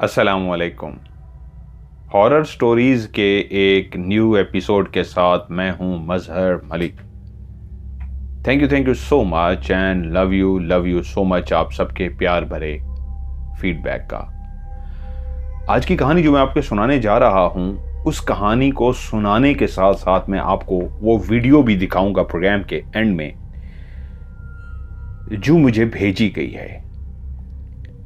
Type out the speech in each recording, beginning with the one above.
अस्सलामुअलैकुम। Horror stories के एक न्यू एपिसोड के साथ मैं हूं Mazhar Malik. Thank you so much and love you so much आप सबके प्यार भरे फीडबैक का। आज की कहानी जो मैं आपको सुनाने जा रहा हूं, उस कहानी को सुनाने के साथ साथ मैं आपको वो वीडियो भी दिखाऊंगा प्रोग्राम के एंड में जो मुझे भेजी गई है,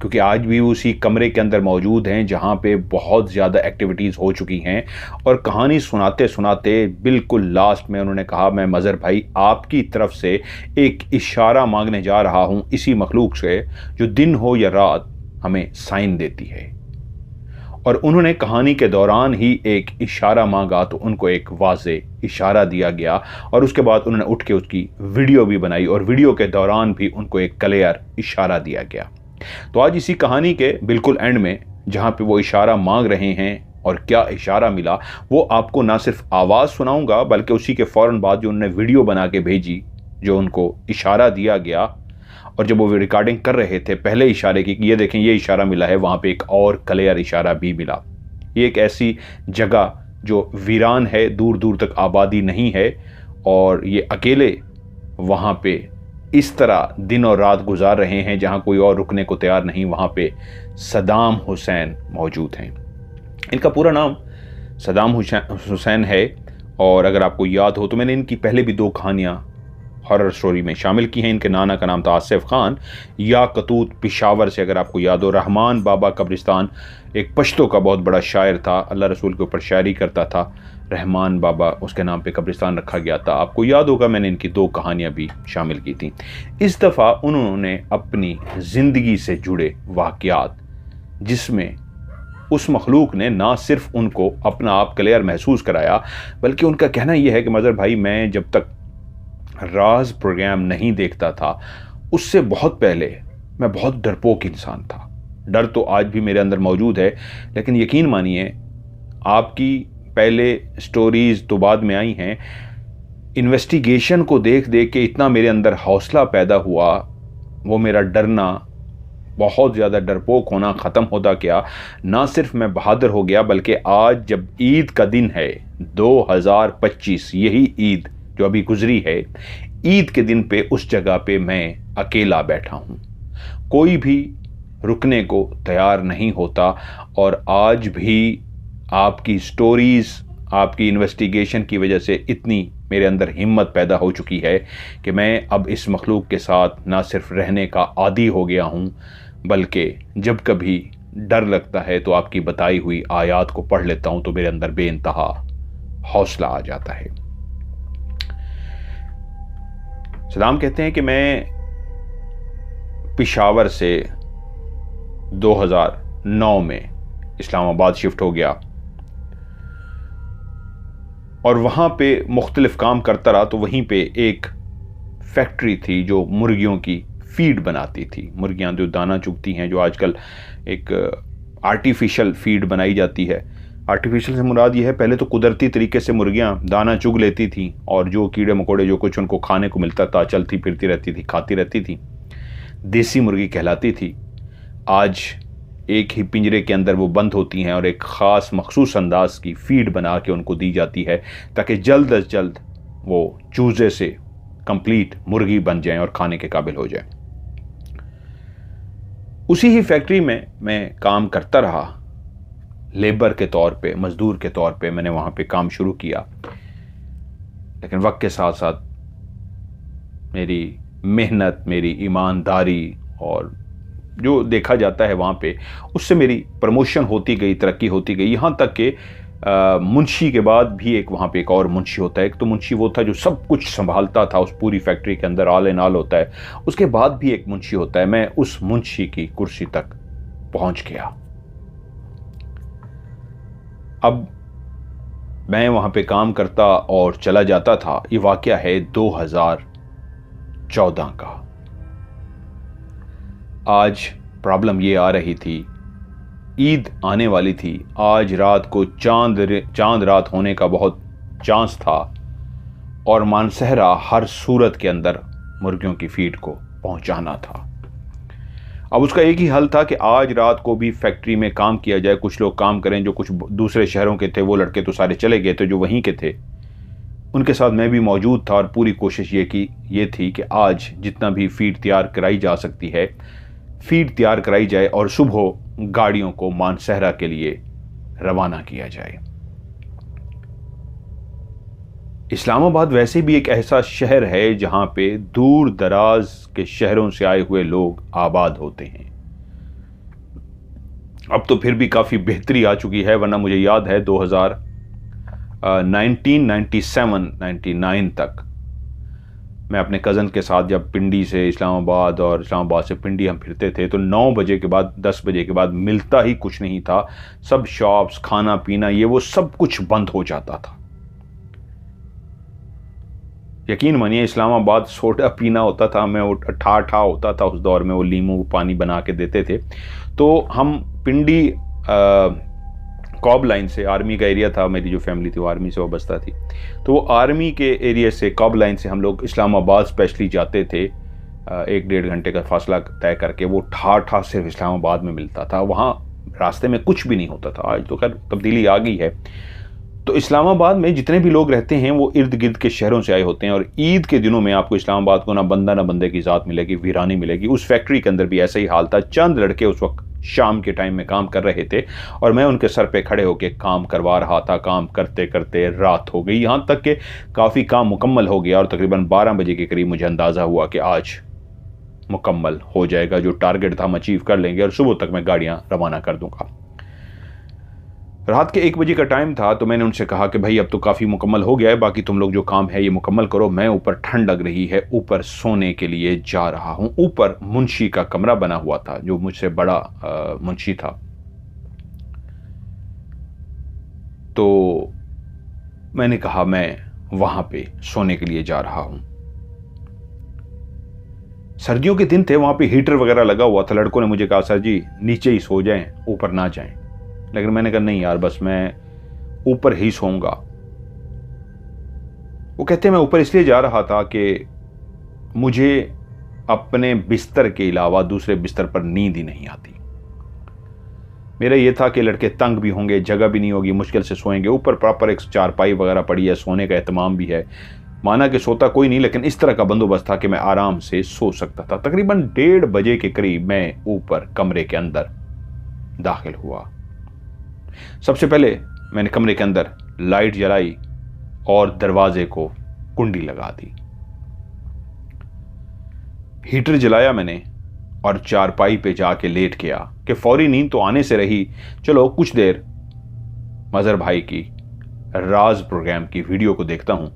क्योंकि आज भी उसी कमरे के अंदर मौजूद हैं जहां पे बहुत ज़्यादा एक्टिविटीज़ हो चुकी हैं। और कहानी सुनाते सुनाते बिल्कुल लास्ट में उन्होंने कहा, मैं मज़हर भाई आपकी तरफ से एक इशारा मांगने जा रहा हूं इसी मखलूक से जो दिन हो या रात हमें साइन देती है। और उन्होंने कहानी के दौरान ही एक इशारा मांगा तो उनको एक वाज़े इशारा दिया गया और उसके बाद उन्होंने उठ के उसकी वीडियो भी बनाई और वीडियो के दौरान भी उनको एक क्लियर इशारा दिया गया। तो आज इसी कहानी के बिल्कुल एंड में जहां पे वो इशारा मांग रहे हैं और क्या इशारा मिला वो आपको ना सिर्फ आवाज़ सुनाऊंगा बल्कि उसी के फौरन बाद जो उन्होंने वीडियो बना के भेजी जो उनको इशारा दिया गया और जब वो रिकॉर्डिंग कर रहे थे पहले इशारे की कि ये देखें ये इशारा मिला है, वहाँ पे एक और क्लियर इशारा भी मिला। ये एक ऐसी जगह जो वीरान है, दूर दूर तक आबादी नहीं है और ये अकेले वहाँ पे इस तरह दिन और रात गुजार रहे हैं जहां कोई और रुकने को तैयार नहीं। वहां पे सदाम हुसैन मौजूद हैं। इनका पूरा नाम सदाम हुसैन है और अगर आपको याद हो तो मैंने इनकी पहले भी 2 कहानियां हॉरर स्टोरी में शामिल की हैं। इनके नाना का नाम था आसिफ खान या कतूत पिशावर से, अगर आपको याद हो। रहमान बाबा कब्रिस्तान एक पश्तो का बहुत बड़ा शायर था, अल्लाह रसूल के ऊपर शायरी करता था। रहमान बाबा उसके नाम पे कब्रिस्तान रखा गया था। आपको याद होगा मैंने इनकी 2 कहानियां भी शामिल की थी। इस दफ़ा उन्होंने अपनी ज़िंदगी से जुड़े वाक़यात जिसमें उस मखलूक ने ना सिर्फ उनको अपना आप क्लियर महसूस कराया बल्कि उनका कहना यह है कि मज़हर भाई मैं जब तक राज प्रोग्राम नहीं देखता था उससे बहुत पहले मैं बहुत डरपोक इंसान था। डर तो आज भी मेरे अंदर मौजूद है, लेकिन यकीन मानिए आपकी पहले स्टोरीज़ तो बाद में आई हैं, इन्वेस्टिगेशन को देख देख के इतना मेरे अंदर हौसला पैदा हुआ, वो मेरा डरना, बहुत ज़्यादा डरपोक होना ख़त्म होता गया। ना सिर्फ मैं बहादुर हो गया बल्कि आज जब ईद का दिन है 2025, यही ईद जो अभी गुजरी है, ईद के दिन पे उस जगह पे मैं अकेला बैठा हूँ। कोई भी रुकने को तैयार नहीं होता और आज भी आपकी स्टोरीज़, आपकी इन्वेस्टिगेशन की वजह से इतनी मेरे अंदर हिम्मत पैदा हो चुकी है कि मैं अब इस मखलूक के साथ ना सिर्फ रहने का आदी हो गया हूँ बल्कि जब कभी डर लगता है तो आपकी बताई हुई आयत को पढ़ लेता हूँ तो मेरे अंदर बेइंतहा हौसला आ जाता है। सदाम कहते हैं कि मैं पेशावर से 2009 में इस्लामाबाद शिफ्ट हो गया और वहाँ पे मुख्तलिफ काम करता रहा। तो वहीं पे एक फैक्ट्री थी जो मुर्गियों की फीड बनाती थी। मुर्गियाँ जो दाना चुगती हैं, जो आजकल एक आर्टिफिशियल फीड बनाई जाती है। आर्टिफिशियल से मुराद ये है, पहले तो कुदरती तरीके से मुर्गियाँ दाना चुग लेती थी और जो कीड़े मकोड़े जो कुछ उनको खाने को मिलता था चलती फिरती रहती थी, खाती रहती थी, देसी मुर्गी कहलाती थी। आज एक ही पिंजरे के अंदर वो बंद होती हैं और एक ख़ास मखसूस अंदाज की फीड बना के उनको दी जाती है ताकि जल्द अज जल्द वो चूज़े से कंप्लीट मुर्गी बन जाएं और खाने के काबिल हो जाएं। उसी ही फैक्ट्री में मैं काम करता रहा, लेबर के तौर पे, मज़दूर के तौर पे मैंने वहाँ पे काम शुरू किया। लेकिन वक्त के साथ साथ मेरी मेहनत, मेरी ईमानदारी और जो देखा जाता है वहाँ पे, उससे मेरी प्रमोशन होती गई, तरक्की होती गई। यहाँ तक कि मुंशी के बाद भी एक वहाँ पे एक और मुंशी होता है। एक तो मुंशी वो था जो सब कुछ संभालता था उस पूरी फैक्ट्री के अंदर, आल इन आल होता है। उसके बाद भी एक मुंशी होता है। मैं उस मुंशी की कुर्सी तक पहुँच गया। अब मैं वहाँ पे काम करता और चला जाता था। ये वाक़या है 2014 का। आज प्रॉब्लम ये आ रही थी, ईद आने वाली थी। आज रात को चांद रात होने का बहुत चांस था और मानसहरा हर सूरत के अंदर मुर्गियों की फीड को पहुंचाना था। अब उसका एक ही हल था कि आज रात को भी फैक्ट्री में काम किया जाए, कुछ लोग काम करें, जो कुछ दूसरे शहरों के थे, वो लड़के तो सारे चले गए थे जो वहीं के थे, उनके साथ मैं भी मौजूद था। और पूरी कोशिश ये थी कि आज जितना भी फीड तैयार कराई जा सकती है, फीड तैयार कराई जाए और सुबह गाड़ियों को मानसहरा के लिए रवाना किया जाए। इस्लामाबाद वैसे भी एक ऐसा शहर है जहां पे दूर दराज के शहरों से आए हुए लोग आबाद होते हैं। अब तो फिर भी काफ़ी बेहतरी आ चुकी है, वरना मुझे याद है 1997-99 तक मैं अपने कज़न के साथ जब पिंडी से इस्लामाबाद और इस्लामाबाद से पिंडी हम फिरते थे, तो 9 बजे के बाद 10 बजे के बाद मिलता ही कुछ नहीं था। सब शॉप्स, खाना पीना, ये वो सब कुछ बंद हो जाता था। यकीन मानिए, इस्लामाबाद सोडा पीना होता था, मैं वो ठा होता था उस दौर में, वो लीमू पानी बना के देते थे। तो हम पिंडी कॉब लाइन से, आर्मी का एरिया था, मेरी जो फैमिली थी वो आर्मी से वाबस्ता थी, तो वो आर्मी के एरिया से, कॉब लाइन से हम लोग इस्लामाबाद स्पेशली जाते थे। 1-1.5 घंटे का फासला तय करके वो ठा सिर्फ इस्लामाबाद में मिलता था। वहाँ रास्ते में कुछ भी नहीं होता था। आज तो खैर तब्दीली आ गई है। तो इस्लामाबाद में जितने भी लोग रहते हैं वो इर्द गिर्द के शहरों से आए होते हैं, और ईद के दिनों में आपको इस्लामाबाद को ना बंदा ना बंदे की ज़ात मिलेगी, वीरानी मिलेगी। उस फैक्ट्री के अंदर भी ऐसा ही हाल था। चंद लड़के उस वक्त शाम के टाइम में काम कर रहे थे और मैं उनके सर पे खड़े होकर काम करवा रहा था। काम करते करते रात हो गई, यहाँ तक कि काफ़ी काम मुकम्मल हो गया और तकरीबन 12 बजे के करीब मुझे अंदाज़ा हुआ कि आज मुकम्मल हो जाएगा, जो टारगेट था हम अचीव कर लेंगे और सुबह तक मैं गाड़ियाँ रवाना कर दूंगा। रात के 1 बजे का टाइम था, तो मैंने उनसे कहा कि भाई अब तो काफ़ी मुकम्मल हो गया है, बाकी तुम लोग जो काम है ये मुकम्मल करो, मैं ऊपर ठंड लग रही है, ऊपर सोने के लिए जा रहा हूँ। ऊपर मुंशी का कमरा बना हुआ था, जो मुझसे बड़ा मुंशी था। तो मैंने कहा मैं वहाँ पे सोने के लिए जा रहा हूँ। सर्दियों के दिन थे, वहाँ पे हीटर वगैरह लगा हुआ था। लड़कों ने मुझे कहा सर जी नीचे ही सो जाएं, ऊपर ना जाएं, लेकिन मैंने कहा नहीं यार, बस मैं ऊपर ही सोऊंगा। वो कहते मैं ऊपर इसलिए जा रहा था कि मुझे अपने बिस्तर के अलावा दूसरे बिस्तर पर नींद ही नहीं आती। मेरा ये था कि लड़के तंग भी होंगे, जगह भी नहीं होगी, मुश्किल से सोएंगे। ऊपर प्रॉपर एक चारपाई वगैरह पड़ी है, सोने का एहतमाम भी है। माना कि सोता कोई नहीं, लेकिन इस तरह का बंदोबस्त था कि मैं आराम से सो सकता था। तकरीबन 1:30 बजे के करीब मैं ऊपर कमरे के अंदर दाखिल हुआ। सबसे पहले मैंने कमरे के अंदर लाइट जलाई और दरवाजे को कुंडी लगा दी। हीटर जलाया मैंने और चारपाई पे जाके लेट गया कि फौरी नींद तो आने से रही, चलो कुछ देर मजहर भाई की राज प्रोग्राम की वीडियो को देखता हूं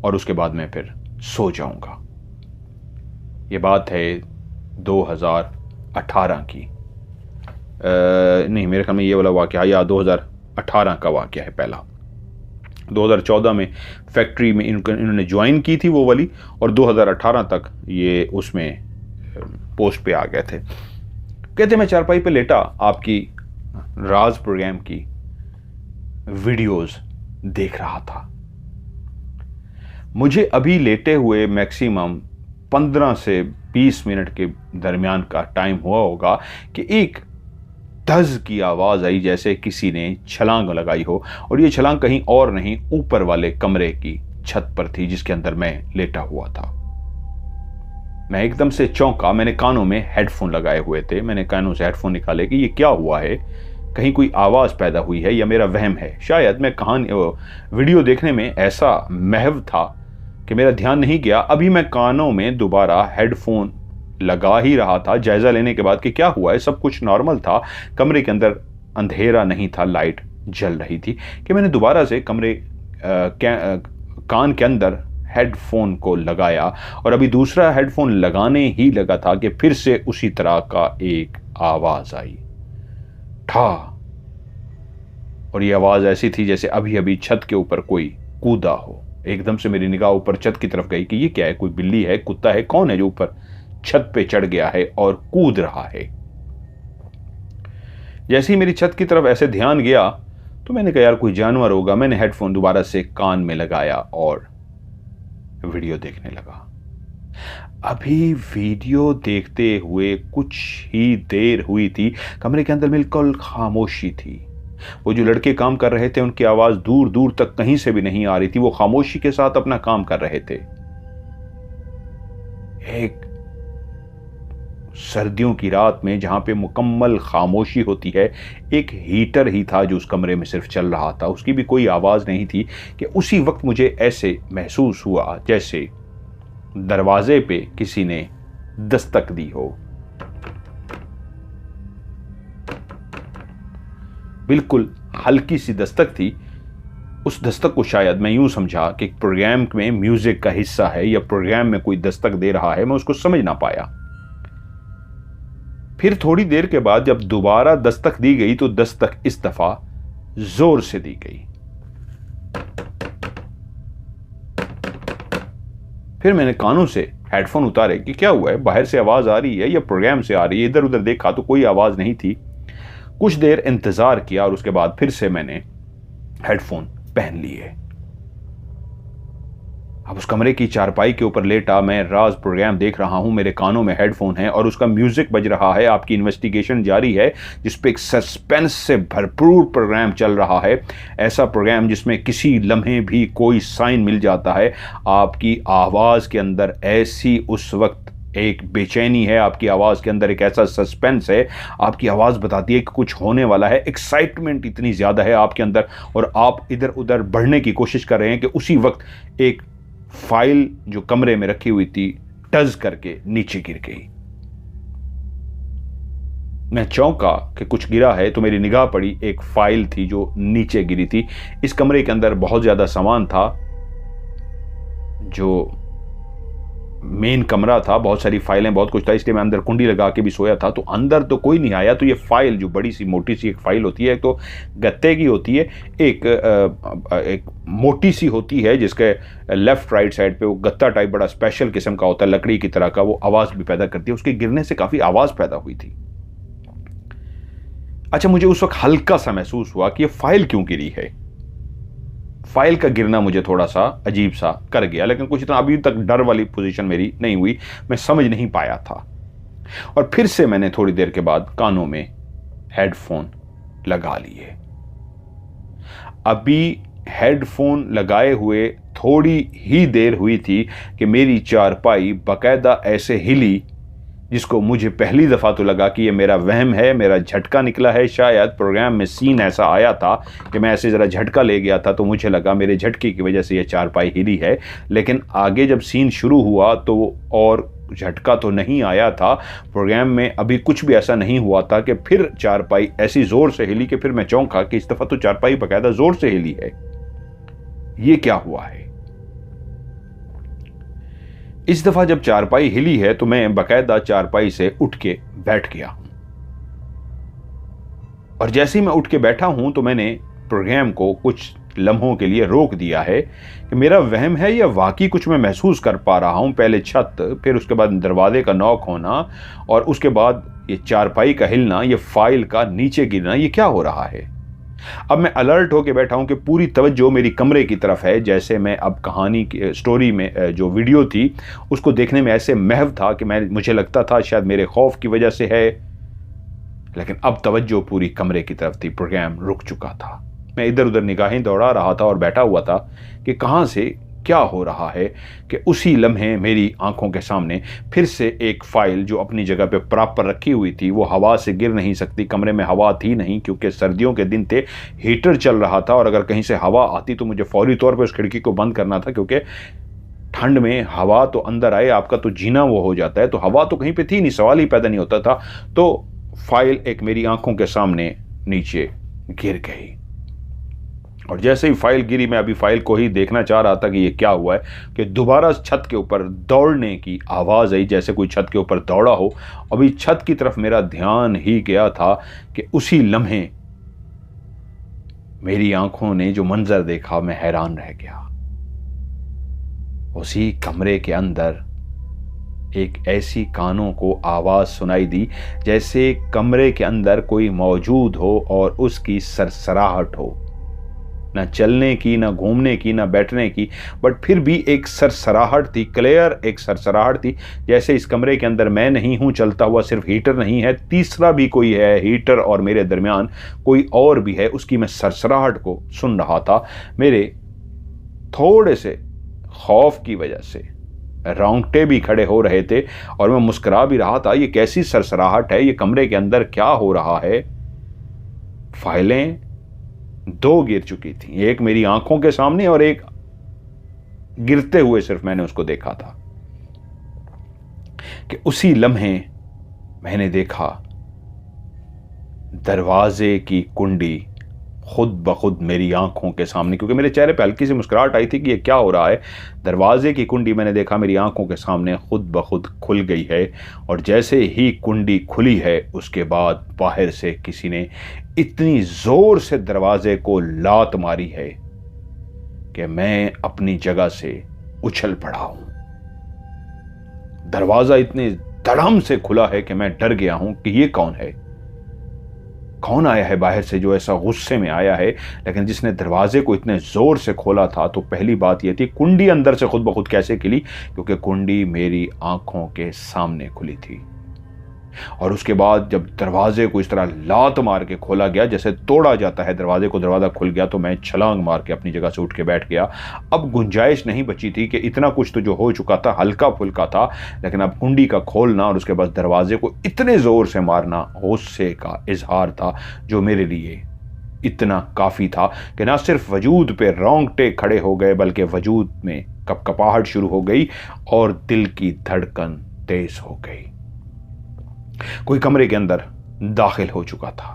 और उसके बाद मैं फिर सो जाऊंगा। ये बात है 2018 की। नहीं, मेरे ख्याल में ये वाला वाक़या या 2018 का वाक़या है पहला। 2014 में फैक्ट्री में इन्होंने ज्वाइन की थी वो वाली, और 2018 तक ये उसमें पोस्ट पे आ गए थे। कहते मैं चारपाई पे लेटा, आपकी राज प्रोग्राम की वीडियोस देख रहा था। मुझे अभी लेटे हुए मैक्सिमम 15 से 20 मिनट के दरमियान का टाइम हुआ होगा कि एक धज़ की आवाज़ आई, जैसे किसी ने छलांग लगाई हो, और ये छलांग कहीं और नहीं, ऊपर वाले कमरे की छत पर थी जिसके अंदर मैं लेटा हुआ था। मैं एकदम से चौंका। मैंने कानों में हेडफोन लगाए हुए थे, मैंने कानों से हेडफोन निकाले कि ये क्या हुआ है, कहीं कोई आवाज़ पैदा हुई है या मेरा वहम है। शायद मैं वीडियो देखने में ऐसा महव था कि मेरा ध्यान नहीं गया। अभी मैं कानों में दोबारा हेडफोन लगा ही रहा था, जायज़ा लेने के बाद कि क्या हुआ है। सब कुछ नॉर्मल था, कमरे के अंदर अंधेरा नहीं था, लाइट जल रही थी, कि मैंने दोबारा से कमरे कान के अंदर हेडफोन को लगाया, और अभी दूसरा हेडफोन लगाने ही लगा था कि फिर से उसी तरह का एक आवाज़ आई, ठा। और ये आवाज़ ऐसी थी जैसे अभी अभी छत के ऊपर कोई कूदा हो। एकदम से मेरी निगाह ऊपर छत की तरफ गई कि ये क्या है, कोई बिल्ली है, कुत्ता है, कौन है जो ऊपर छत पे चढ़ गया है और कूद रहा है। जैसे ही मेरी छत की तरफ ऐसे ध्यान गया तो मैंने कहा यार कोई जानवर होगा। मैंने हेडफोन दोबारा से कान में लगाया और वीडियो देखने लगा। अभी वीडियो देखते हुए कुछ ही देर हुई थी, कमरे के अंदर बिल्कुल खामोशी थी। वो जो लड़के काम कर रहे थे उनकी आवाज दूर दूर तक कहीं से भी नहीं आ रही थी। वो खामोशी के साथ अपना काम कर रहे थे। एक सर्दियों की रात में जहां पे मुकम्मल खामोशी होती है, एक हीटर ही था जो उस कमरे में सिर्फ चल रहा था। उसकी भी कोई आवाज नहीं थी कि उसी वक्त मुझे ऐसे महसूस हुआ जैसे दरवाजे पे किसी ने दस्तक दी हो। बिल्कुल हल्की सी दस्तक थी। उस दस्तक को शायद मैं यूं समझा कि प्रोग्राम में म्यूजिक का हिस्सा है या प्रोग्राम में कोई दस्तक दे रहा है। मैं उसको समझ ना पाया। फिर थोड़ी देर के बाद जब दोबारा दस्तक दी गई तो दस्तक इस दफा जोर से दी गई। फिर मैंने कानों से हेडफोन उतारे कि क्या हुआ है, बाहर से आवाज आ रही है या प्रोग्राम से आ रही है। इधर उधर देखा तो कोई आवाज नहीं थी। कुछ देर इंतजार किया और उसके बाद फिर से मैंने हेडफोन पहन लिए। अब उस कमरे की चारपाई के ऊपर लेटा मैं राज प्रोग्राम देख रहा हूं। मेरे कानों में हेडफोन है और उसका म्यूजिक बज रहा है। आपकी इन्वेस्टिगेशन जारी है जिसपे एक सस्पेंस से भरपूर प्रोग्राम चल रहा है। ऐसा प्रोग्राम जिसमें किसी लम्हे भी कोई साइन मिल जाता है। आपकी आवाज के अंदर ऐसी उस वक्त एक बेचैनी है, आपकी आवाज के अंदर एक ऐसा सस्पेंस है। आपकी आवाज बताती है कि कुछ होने वाला है। एक्साइटमेंट इतनी ज्यादा है आपके अंदर और आप इधर उधर बढ़ने की कोशिश कर रहे हैं कि उसी वक्त एक फाइल जो कमरे में रखी हुई थी टज करके नीचे गिर गई। मैं चौंका कि कुछ गिरा है तो मेरी निगाह पड़ी, एक फाइल थी जो नीचे गिरी थी। इस कमरे के अंदर बहुत ज्यादा सामान था। जो मेन कमरा था, बहुत सारी फाइलें, बहुत कुछ था, इसलिए मैं अंदर कुंडी लगा के भी सोया था। तो अंदर तो कोई नहीं आया। तो ये फाइल जो बड़ी सी मोटी सी एक फाइल होती है, तो गत्ते की होती है, एक मोटी सी होती है जिसके लेफ्ट राइट साइड पे वो गत्ता टाइप बड़ा स्पेशल किस्म का होता है, लकड़ी की तरह का। वो आवाज भी पैदा करती है। उसके गिरने से काफी आवाज पैदा हुई थी। अच्छा, मुझे उस वक्त हल्का सा महसूस हुआ कि ये फाइल क्यों गिरी है। फाइल का गिरना मुझे थोड़ा सा अजीब सा कर गया, लेकिन कुछ इतना अभी तक डर वाली पोजीशन मेरी नहीं हुई। मैं समझ नहीं पाया था। और फिर से मैंने थोड़ी देर के बाद कानों में हेडफोन लगा लिए। अभी हेडफोन लगाए हुए थोड़ी ही देर हुई थी कि मेरी चारपाई बकायदा ऐसे हिली जिसको मुझे पहली दफ़ा तो लगा कि ये मेरा वहम है, मेरा झटका निकला है। शायद प्रोग्राम में सीन ऐसा आया था कि मैं ऐसे ज़रा झटका ले गया था तो मुझे लगा मेरे झटके की वजह से ये चारपाई हिली है। लेकिन आगे जब सीन शुरू हुआ तो और झटका तो नहीं आया था। प्रोग्राम में अभी कुछ भी ऐसा नहीं हुआ था कि फिर चारपाई ऐसी ज़ोर से हिली कि फिर मैं चौंका कि इस दफ़ा तो चारपाई बाकायदा ज़ोर से हिली है। ये क्या हुआ है? इस दफा जब चारपाई हिली है तो मैं बाकायदा चारपाई से उठ के बैठ गया हूं। और जैसे ही मैं उठ के बैठा हूं तो मैंने प्रोग्राम को कुछ लम्हों के लिए रोक दिया है कि मेरा वहम है या वाकई कुछ मैं महसूस कर पा रहा हूं। पहले छत, फिर उसके बाद दरवाजे का नॉक होना और उसके बाद ये चारपाई का हिलना, ये फाइल का नीचे गिरना, ये क्या हो रहा है? अब मैं अलर्ट होकर बैठा हूं कि पूरी तवज्जो मेरी कमरे की तरफ है। जैसे मैं अब कहानी की स्टोरी में जो वीडियो थी उसको देखने में ऐसे महव था कि मुझे लगता था शायद मेरे खौफ की वजह से है, लेकिन अब तवज्जो पूरी कमरे की तरफ थी। प्रोग्राम रुक चुका था। मैं इधर उधर निगाहें दौड़ा रहा था और बैठा हुआ था कि कहां से क्या हो रहा है कि उसी लम्हे मेरी आंखों के सामने फिर से एक फाइल जो अपनी जगह पे प्रॉपर रखी हुई थी, वो हवा से गिर नहीं सकती। कमरे में हवा थी नहीं क्योंकि सर्दियों के दिन थे, हीटर चल रहा था और अगर कहीं से हवा आती तो मुझे फौरी तौर पे उस खिड़की को बंद करना था क्योंकि ठंड में हवा तो अंदर आए आपका तो जीना वो हो जाता है। तो हवा तो कहीं पे थी नहीं, सवाल ही पैदा नहीं होता था। तो फाइल एक मेरी आंखों के सामने नीचे गिर गई और जैसे ही फाइल गिरी, मैं अभी फाइल को ही देखना चाह रहा था कि ये क्या हुआ है कि दोबारा छत के ऊपर दौड़ने की आवाज़ आई, जैसे कोई छत के ऊपर दौड़ा हो। अभी छत की तरफ मेरा ध्यान ही गया था कि उसी लम्हे मेरी आंखों ने जो मंजर देखा, मैं हैरान रह गया। उसी कमरे के अंदर एक ऐसी कानों को आवाज़ सुनाई दी जैसे कमरे के अंदर कोई मौजूद हो और उसकी सरसराहट हो। ना चलने की, ना घूमने की, ना बैठने की, बट फिर भी एक सरसराहट थी, क्लियर एक सरसराहट थी, जैसे इस कमरे के अंदर मैं नहीं हूं, चलता हुआ सिर्फ हीटर नहीं है, तीसरा भी कोई है, हीटर और मेरे दरमियान कोई और भी है, उसकी मैं सरसराहट को सुन रहा था। मेरे थोड़े से खौफ की वजह से रोंगटे भी खड़े हो रहे थे और मैं मुस्कुरा भी रहा था। ये कैसी सरसराहट है, ये कमरे के अंदर क्या हो रहा है। फाइलें दो गिर चुकी थी, एक मेरी आंखों के सामने और एक गिरते हुए सिर्फ मैंने उसको देखा था कि उसी लम्हे मैंने देखा दरवाजे की कुंडी खुद ब खुद मेरी आंखों के सामने, क्योंकि मेरे चेहरे पे हल्की सी मुस्कुराहट आई थी कि ये क्या हो रहा है। दरवाजे की कुंडी मैंने देखा मेरी आंखों के सामने खुद ब खुद खुल गई है, और जैसे ही कुंडी खुली है उसके बाद बाहर से किसी ने इतनी जोर से दरवाजे को लात मारी है कि मैं अपनी जगह से उछल पड़ा हूं। दरवाजा इतनी धड़ाम से खुला है कि मैं डर गया हूं कि ये कौन है, कौन आया है बाहर से जो ऐसा गुस्से में आया है। लेकिन जिसने दरवाजे को इतने जोर से खोला था, तो पहली बात यह थी कुंडी अंदर से खुद ब खुद कैसे खुली, क्योंकि कुंडी मेरी आंखों के सामने खुली थी। और उसके बाद जब दरवाजे को इस तरह लात मार के खोला गया, जैसे तोड़ा जाता है दरवाजे को, दरवाजा खुल गया, तो मैं छलांग मार के अपनी जगह से उठ के बैठ गया। अब गुंजाइश नहीं बची थी कि इतना कुछ तो जो हो चुका था हल्का फुल्का था, लेकिन अब कुंडी का खोलना और उसके बाद दरवाजे को इतने जोर से मारना गुस्से का इजहार था, जो मेरे लिए इतना काफी था कि ना सिर्फ वजूद पे रोंगटे खड़े हो गए, बल्कि वजूद में कपकपाहट शुरू हो गई और दिल की धड़कन तेज हो गई। कोई कमरे के अंदर दाखिल हो चुका था,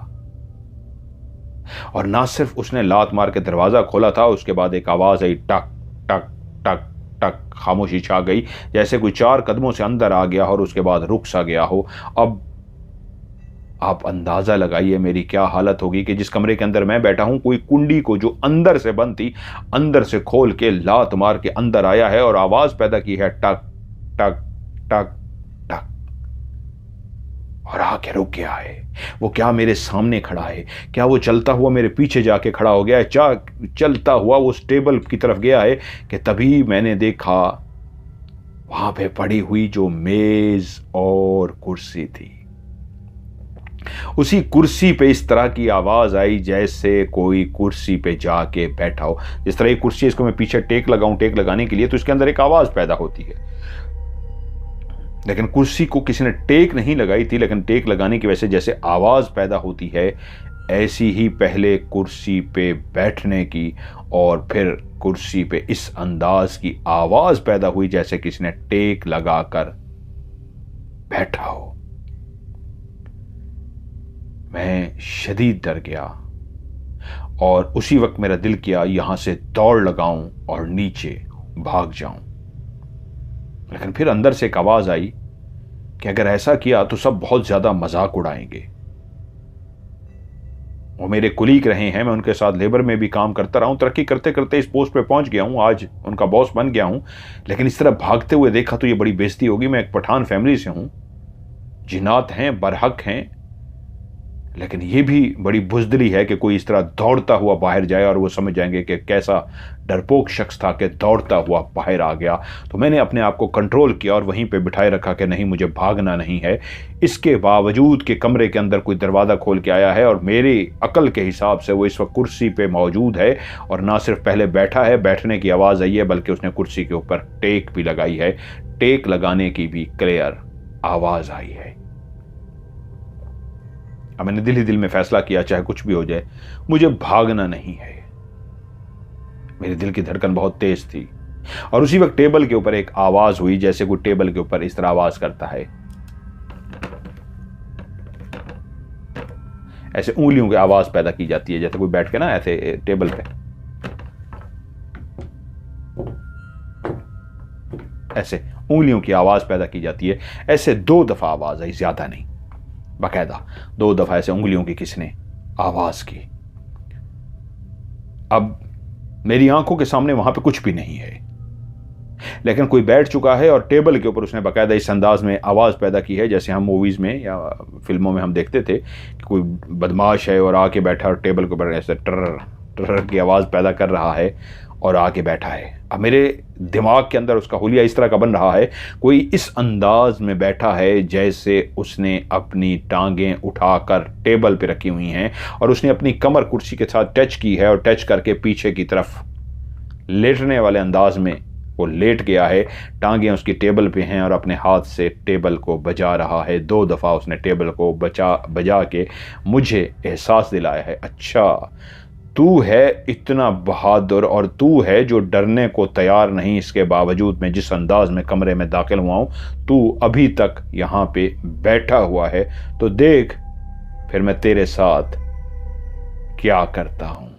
और ना सिर्फ उसने लात मार के दरवाजा खोला था, उसके बाद एक आवाज आई, टक टक टक टक। खामोशी छा गई, जैसे कोई 4 कदमों से अंदर आ गया और उसके बाद रुक सा गया हो। अब आप अंदाजा लगाइए मेरी क्या हालत होगी कि जिस कमरे के अंदर मैं बैठा हूं, कोई कुंडी को जो अंदर से बंद थी, अंदर से खोल के लात मार के अंदर आया है और आवाज पैदा की है, टक टक टक टक, और आके रुक गया है। वो क्या मेरे सामने खड़ा है, क्या वो चलता हुआ मेरे पीछे जाके खड़ा हो गया है, चलता हुआ वो उस टेबल की तरफ गया है कि तभी मैंने देखा वहां पे पड़ी हुई जो मेज और कुर्सी थी, उसी कुर्सी पे इस तरह की आवाज आई जैसे कोई कुर्सी पे जाके बैठा हो। जिस तरह ये कुर्सी, इसको मैं पीछे टेक लगाऊं, टेक लगाने के लिए तो इसके अंदर एक आवाज पैदा होती है, लेकिन कुर्सी को किसी ने टेक नहीं लगाई थी, लेकिन टेक लगाने की वजह से जैसे आवाज पैदा होती है, ऐसी ही पहले कुर्सी पे बैठने की और फिर कुर्सी पे इस अंदाज की आवाज पैदा हुई जैसे किसी ने टेक लगाकर बैठा हो। मैं शदीद डर गया और उसी वक्त मेरा दिल किया यहां से दौड़ लगाऊं और नीचे भाग जाऊं, लेकिन फिर अंदर से एक आवाज आई कि अगर ऐसा किया तो सब बहुत ज्यादा मजाक उड़ाएंगे। वो मेरे कुलीग रहे हैं, मैं उनके साथ लेबर में भी काम करता रहा हूं, तरक्की करते करते इस पोस्ट पे पहुंच गया हूं, आज उनका बॉस बन गया हूं, लेकिन इस तरह भागते हुए देखा तो ये बड़ी बेइज्जती होगी। मैं एक पठान फैमिली से हूं, जिनात हैं, बरहक हैं, लेकिन ये भी बड़ी बुज़दिली है कि कोई इस तरह दौड़ता हुआ बाहर जाए और वो समझ जाएंगे कि कैसा डरपोक शख्स था कि दौड़ता हुआ बाहर आ गया। तो मैंने अपने आप को कंट्रोल किया और वहीं पे बिठाए रखा कि नहीं, मुझे भागना नहीं है। इसके बावजूद कि कमरे के अंदर कोई दरवाज़ा खोल के आया है और मेरी अकल के हिसाब से वो इस वक्त कुर्सी पे मौजूद है, और ना सिर्फ पहले बैठा है, बैठने की आवाज़ आई है, बल्कि उसने कुर्सी के ऊपर टेक भी लगाई है, टेक लगाने की भी क्लियर आवाज़ आई है। अब मैंने दिल ही दिल में फैसला किया, चाहे कुछ भी हो जाए, मुझे भागना नहीं है। मेरे दिल की धड़कन बहुत तेज थी और उसी वक्त टेबल के ऊपर एक आवाज हुई, जैसे कोई टेबल के ऊपर इस तरह आवाज करता है, ऐसे उंगलियों की आवाज पैदा की जाती है, जैसे कोई बैठ के ना ऐसे टेबल पे ऐसे उंगलियों की आवाज पैदा की जाती है। ऐसे 2 दफा आवाज आई, ज्यादा नहीं, बाकायदा 2 दफा ऐसे उंगलियों की किसने आवाज की। अब मेरी आंखों के सामने वहां पे कुछ भी नहीं है, लेकिन कोई बैठ चुका है और टेबल के ऊपर उसने बाकायदा इस अंदाज में आवाज पैदा की है, जैसे हम मूवीज में या फिल्मों में हम देखते थे कि कोई बदमाश है और आके बैठा और टेबल के ऊपर ऐसे टर ट्रक की आवाज़ पैदा कर रहा है और आके बैठा है। अब मेरे दिमाग के अंदर उसका हुलिया इस तरह का बन रहा है, कोई इस अंदाज में बैठा है जैसे उसने अपनी टांगें उठाकर टेबल पे रखी हुई हैं और उसने अपनी कमर कुर्सी के साथ टच की है और टच करके पीछे की तरफ लेटने वाले अंदाज में वो लेट गया है। टांगें उसकी टेबल पे हैं और अपने हाथ से टेबल को बजा रहा है। 2 दफ़ा उसने टेबल को बजा के मुझे एहसास दिलाया है, अच्छा तू है इतना बहादुर और तू है जो डरने को तैयार नहीं, इसके बावजूद मैं जिस अंदाज में कमरे में दाखिल हुआ हूँ, तू अभी तक यहाँ पे बैठा हुआ है, तो देख फिर मैं तेरे साथ क्या करता हूँ।